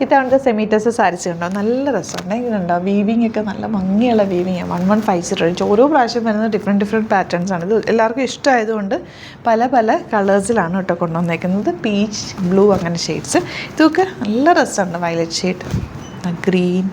ഇതാണ് സെമി ടസർ സാരീസ് കണ്ടോ, നല്ല രസമുണ്ട്. ഇതുണ്ടോ വീവിങ് ഒക്കെ നല്ല ഭംഗിയുള്ള വീവിങ്. 1150 റേഞ്ച്. ഓരോ പ്രാവശ്യം വരുന്നത് ഡിഫറെൻറ്റ് പാറ്റേൺസ് ആണ്. ഇത് എല്ലാവർക്കും ഇഷ്ടമായതുകൊണ്ട് പല പല കളേഴ്സിലാണ് കേട്ടോ കൊണ്ടുവന്നേക്കുന്നത്. പീച്ച്, ബ്ലൂ അങ്ങനെ ഷെയ്ഡ്സ്. ഇതൊക്കെ നല്ല രസമുണ്ട്. വയലറ്റ് ഷെയ്ഡ്, ഗ്രീൻ,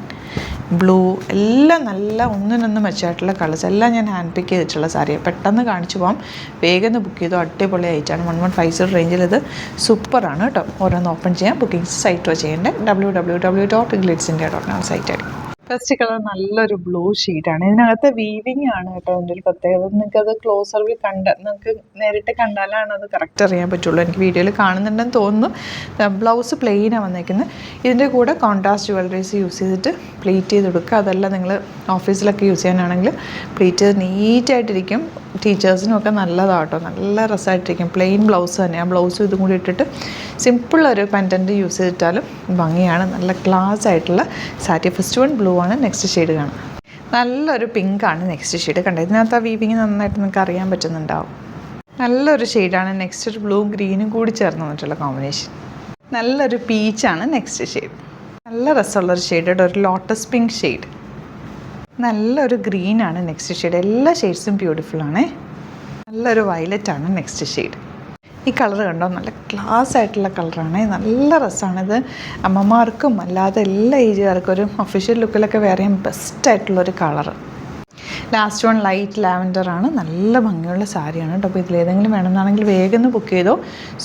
ബ്ലൂ എല്ലാം നല്ല ഒന്നിനൊന്നും മെച്ചമായിട്ടുള്ള കളേഴ്സ്. എല്ലാം ഞാൻ ഹാൻഡ് പിക്ക് ചെയ്തിട്ടുള്ള സാരിയാണ്. പെട്ടെന്ന് കാണിച്ചു പോകാം, വേഗം ബുക്ക് ചെയ്തു. അടിപൊളി ആയിട്ടാണ്. 1150 റേഞ്ചിൽ ഇത് സൂപ്പറാണ് കേട്ടോ. ഓരോന്ന് ഓപ്പൺ ചെയ്യാം. ബുക്കിംഗ്സ് സൈറ്റ് ചെയ്യേണ്ടത് www.glitzindia.com സൈറ്റ് ആയിരിക്കും. ഫസ്റ്റ് കളർ നല്ലൊരു ബ്ലൂ ഷെയ്ഡാണ്. ഇതിനകത്ത് വീവിങ് ആണ് കേട്ടോ അതിൻ്റെ ഒരു പ്രത്യേകത. നിങ്ങൾക്കത് ക്ലോസറിൽ നിങ്ങൾക്ക് നേരിട്ട് കണ്ടാലാണ് അത് കറക്റ്റ് അറിയാൻ പറ്റുള്ളൂ. എനിക്ക് വീഡിയോയിൽ കാണുന്നുണ്ടെന്ന് തോന്നുന്നു. ബ്ലൗസ് പ്ലെയിനാണ് വന്നേക്കുന്നത്. ഇതിൻ്റെ കൂടെ കോൺട്രാസ്റ്റ് ജുവലറീസ് യൂസ് ചെയ്തിട്ട് പ്ലീറ്റ് ചെയ്ത് കൊടുക്കുക. അതെല്ലാം നിങ്ങൾ ഓഫീസിലൊക്കെ യൂസ് ചെയ്യാനാണെങ്കിൽ പ്ലീറ്റ് ചെയ്ത് നീറ്റായിട്ടിരിക്കും. ടീച്ചേഴ്സിനൊക്കെ നല്ലതാണ് കേട്ടോ. നല്ല രസമായിട്ടിരിക്കും. പ്ലെയിൻ ബ്ലൗസ് തന്നെ. ആ ബ്ലൗസും ഇതും കൂടി ഇട്ടിട്ട് സിമ്പിളൊരു പെൻഡൻറ്റ് യൂസ് ചെയ്തിട്ടാലും ഭംഗിയാണ്. നല്ല ക്ലാസ് ആയിട്ടുള്ള സാരി. ഫസ്റ്റ് വൺ ബ്ലൂ ആണ്. നെക്സ്റ്റ് ഷെയ്ഡ് കാണാം. നല്ലൊരു പിങ്കാണ് നെക്സ്റ്റ് ഷെയ്ഡ്. കണ്ടത് ഇതിനകത്ത് ആ വീവിങ് നന്നായിട്ട് നിങ്ങൾക്ക് അറിയാൻ പറ്റുന്നുണ്ടാവും. നല്ലൊരു ഷെയ്ഡാണ്. നെക്സ്റ്റ് ഒരു ബ്ലൂ ഗ്രീനും കൂടി ചേർന്ന് വന്നിട്ടുള്ള കോമ്പിനേഷൻ. നല്ലൊരു പീച്ചാണ് നെക്സ്റ്റ് ഷെയ്ഡ്. നല്ല രസമുള്ളൊരു ഷെയ്ഡ്. ഒരു ലോട്ടസ് പിങ്ക് ഷെയ്ഡ്. നല്ലൊരു ഗ്രീനാണ് നെക്സ്റ്റ് ഷെയ്ഡ്. എല്ലാ ഷെയ്ഡ്സും ബ്യൂട്ടിഫുള്ളാണ്. നല്ലൊരു വയലറ്റാണ് നെക്സ്റ്റ് ഷെയ്ഡ്. ഈ കളർ കണ്ടോ, നല്ല ക്ലാസ് ആയിട്ടുള്ള കളറാണ്. നല്ല രസമാണിത്. അമ്മമാർക്കും അല്ലാതെ എല്ലാ ഏജുകാർക്കും ഒരു ഒഫീഷ്യൽ ലുക്കിലൊക്കെ വെയർ ചെയ്യാൻ ബെസ്റ്റായിട്ടുള്ളൊരു കളറ്. ലാസ്റ്റ് വൺ ലൈറ്റ് ലാവൻഡറാണ്. നല്ല ഭംഗിയുള്ള സാരിയാണ് കേട്ടോ. അപ്പോൾ ഇതിലേതെങ്കിലും വേണമെന്നാണെങ്കിൽ വേഗം ബുക്ക് ചെയ്തോ.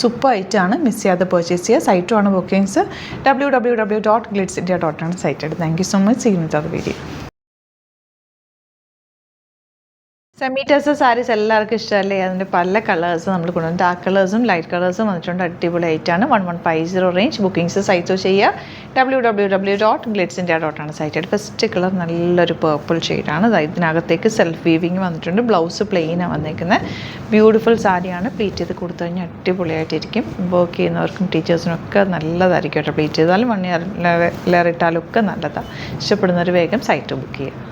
സൂപ്പർ ആയിട്ടാണ്. മിസ് ചെയ്യാതെ പർച്ചേസ് ചെയ്യുക. സൈറ്റുമാണ് bookings www.glitzindia.com site. Thank you so much. See you in the video. Semi tussar saris എല്ലാവർക്കും ഇഷ്ടമല്ലേ? അതിൻ്റെ പല കളേഴ്സ് നമ്മൾ കൊണ്ടുവന്നു. ഡാർക്ക് കളേഴ്സും ലൈറ്റ് കളേഴ്സും വന്നിട്ടുണ്ട്. അടിപൊളി ആയിട്ടാണ്. 1150 റേഞ്ച്. ബുക്കിങ്സ് സൈറ്റ് ചെയ്യുക www.glitzindia.com സൈറ്റ്. ഫസ്റ്റ് കളർ നല്ലൊരു പേർപ്പിൾ ഷെയ്ഡാണ്. ഇതിനകത്തേക്ക് സെൽഫ് വീവിങ് വന്നിട്ടുണ്ട്. ബ്ലൗസ് പ്ലെയിനാണ് വന്നിരിക്കുന്നത്. ബ്യൂട്ടിഫുൾ സാരിയാണ്. പ്ലീറ്റ് ചെയ്ത് കൊടുത്തു കഴിഞ്ഞാൽ അടിപൊളിയായിട്ടിരിക്കും. വർക്ക് ചെയ്യുന്നവർക്കും ടീച്ചേഴ്സിനും ഒക്കെ നല്ലതായിരിക്കും കേട്ടോ. പ്ലീറ്റ് ചെയ്താലും 1 ഇയർ ഇട്ടാലും ഒക്കെ നല്ലതാണ്. ഇഷ്ടപ്പെടുന്നവർ വേഗം സൈറ്റ് ബുക്ക് ചെയ്യുക.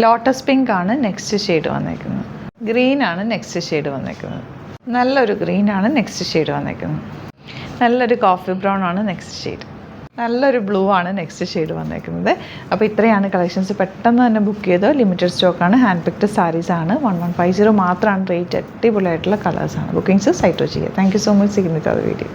ലോട്ടസ് പിങ്ക് ആണ് നെക്സ്റ്റ് ഷെയ്ഡ് വന്നേക്കുന്നത്. ഗ്രീനാണ് നെക്സ്റ്റ് ഷെയ്ഡ് വന്നേക്കുന്നത്. നല്ലൊരു ഗ്രീനാണ് നെക്സ്റ്റ് ഷെയ്ഡ് വന്നേക്കുന്നത്. നല്ലൊരു കോഫി ബ്രൗൺ ആണ് നെക്സ്റ്റ് ഷെയ്ഡ്. നല്ലൊരു ബ്ലൂ ആണ് നെക്സ്റ്റ് ഷെയ്ഡ് വന്നേക്കുന്നത്. അപ്പോൾ ഇത്രയാണ് കളക്ഷൻസ്. പെട്ടെന്ന് തന്നെ ബുക്ക് ചെയ്തോ. ലിമിറ്റഡ് സ്റ്റോക്കാണ്. Hand picked സാരീസാണ്. 1150 മാത്രമാണ് റേറ്റ്. അടിപൊളിയായിട്ടുള്ള കളേഴ്സാണ്. ബുക്കിങ്സ് സൈറ്റ് ചെയ്യുക. Thank you so much. See you in the video.